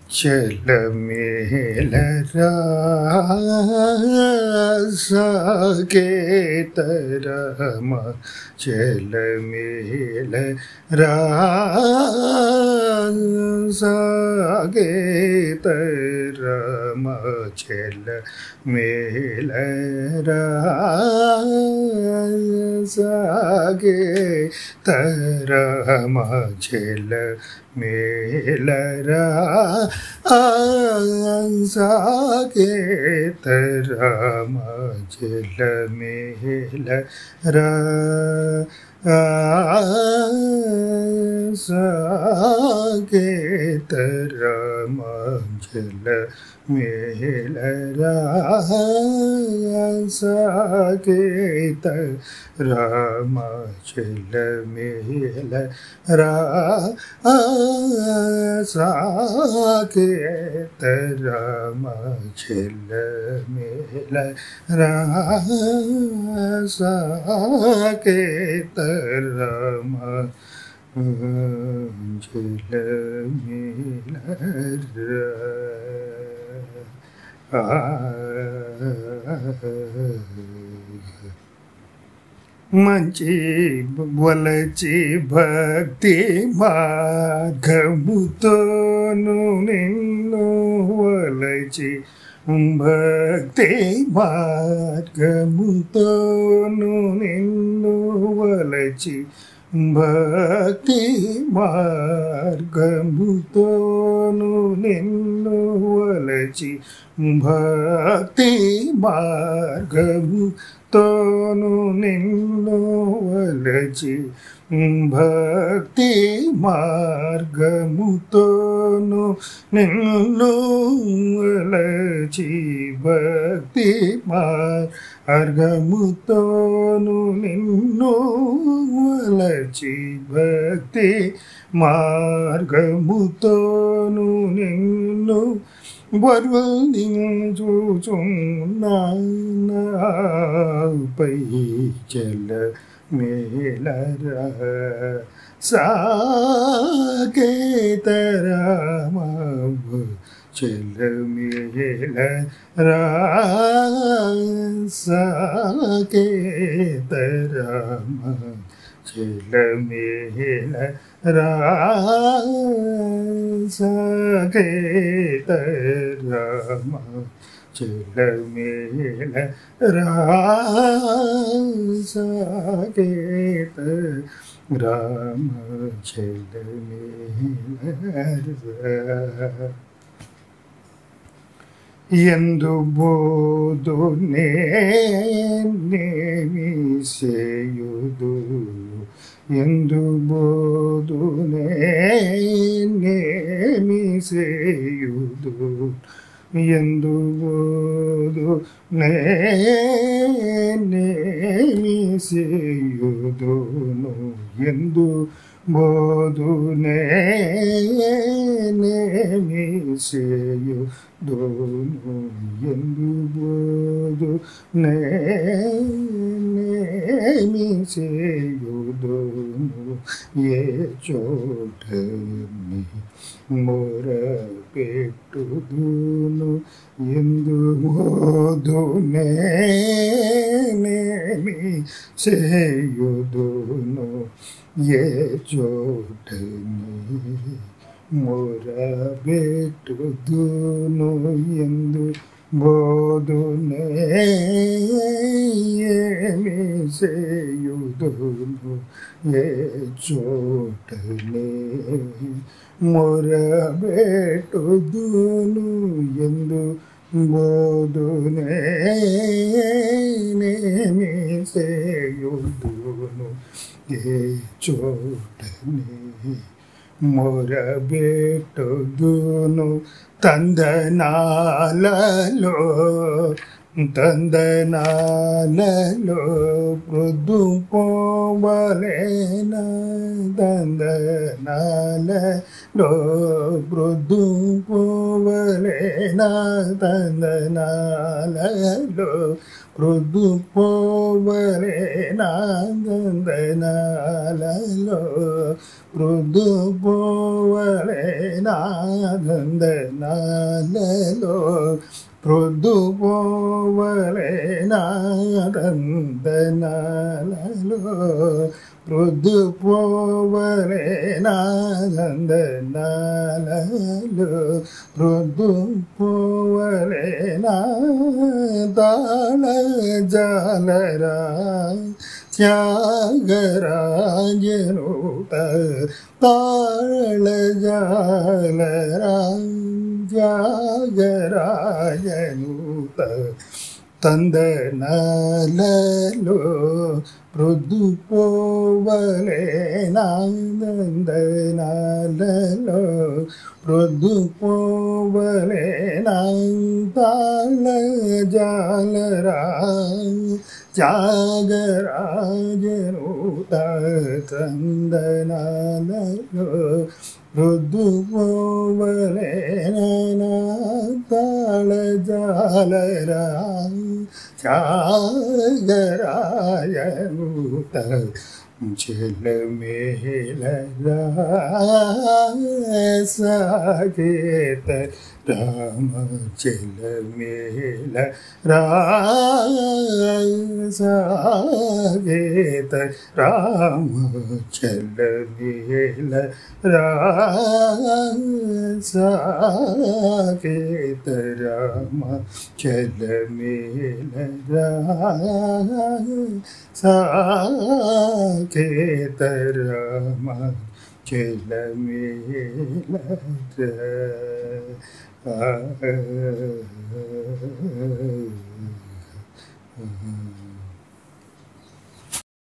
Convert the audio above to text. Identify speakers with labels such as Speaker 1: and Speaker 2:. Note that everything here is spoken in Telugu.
Speaker 1: చలమేలరా సాకేతరమ చలమేలరా సాకేతరమ చలమేలరా సాకేతరమ చలమేలరా సాకేతరమ చలమేలరా సాకేతరమ చలమేలరా సాకేతరమ చలమేలరా సాకేతరమ చలమేలరా సాకేతరమ చలమేలరా మంచి వలచి భక్తి మార్గముతోను నిన్ను వలచి భక్తి మార్గముతోను నిన్ను వలచి భక్తి మార్గముతోను నిన్ను వలచి భక్తి మార్గముతోను నిన్ను వలచి భక్తి మార్గముతోను నిన్ను వలచి భక్తి మార్గముతోను నిన్ను వలచి భక్తి మార్గముతోను నిన్ను వర్ణించుచున్నాపై చలమేలరా సాకేతరమ చలమేలరా సాకేతరమ చలమేలరా సాకేతరమ చలమేలరా సాకేతరమ చలమేలరా ఎందు బోధునే నేమి సేయుదు ఎందు బోధునే నేమి సేయుదు ఎందు బోధునే నేమి సేయుదును ఎందు బోధునే నేమి సేయుదును ఎందు బోధునే నేమి సేయుదును ఏ చోటని మొరపెట్టుదును ఎందు బోధునే నేమి సేయుదును ఏ చోటని మొరపెట్టుదును ఎందు బోధునే ఏమి సేయుదును ఏ చోటనే మొరపెట్టుదును ఎందు బోధునే నేమి సేయుదును ఏ చోటనే మొరబెట్టుదును తందనాలలో తందనాలలో ప్రొద్దు పోవలేనా తందనాలలో ప్రొద్దు పోవలేనా తందనాలలో ప్రొద్దు పోవలేనా తందనాలలో ప్రొద్దు పోవలేనా తందనాలలో ప్రొద్దు పోవలేనా తందనాలలో ప్రొద్దు పోవలేనా తందనాలలో ప్రొద్దు పోవలేనా తాళ జాలరా త్యాగరాజనుత తాళ జాలరా త్యాగరాజనుత తందనాలలో ప్రొద్దు పోవలేనా తందనాలలో ప్రొద్దు పోవలేనా తాళ జాలరా త్యాగరాజనుత తందనాలలో ప్రొద్దు పోవలేనా తాళ జాలరా త్యాగరాజనుత చెలమేలరా సాకేత రామ చెలమేల సాకేత రామ చెలమేల సాకేత రామ చెలమేల సాకేత రామ చెలమేల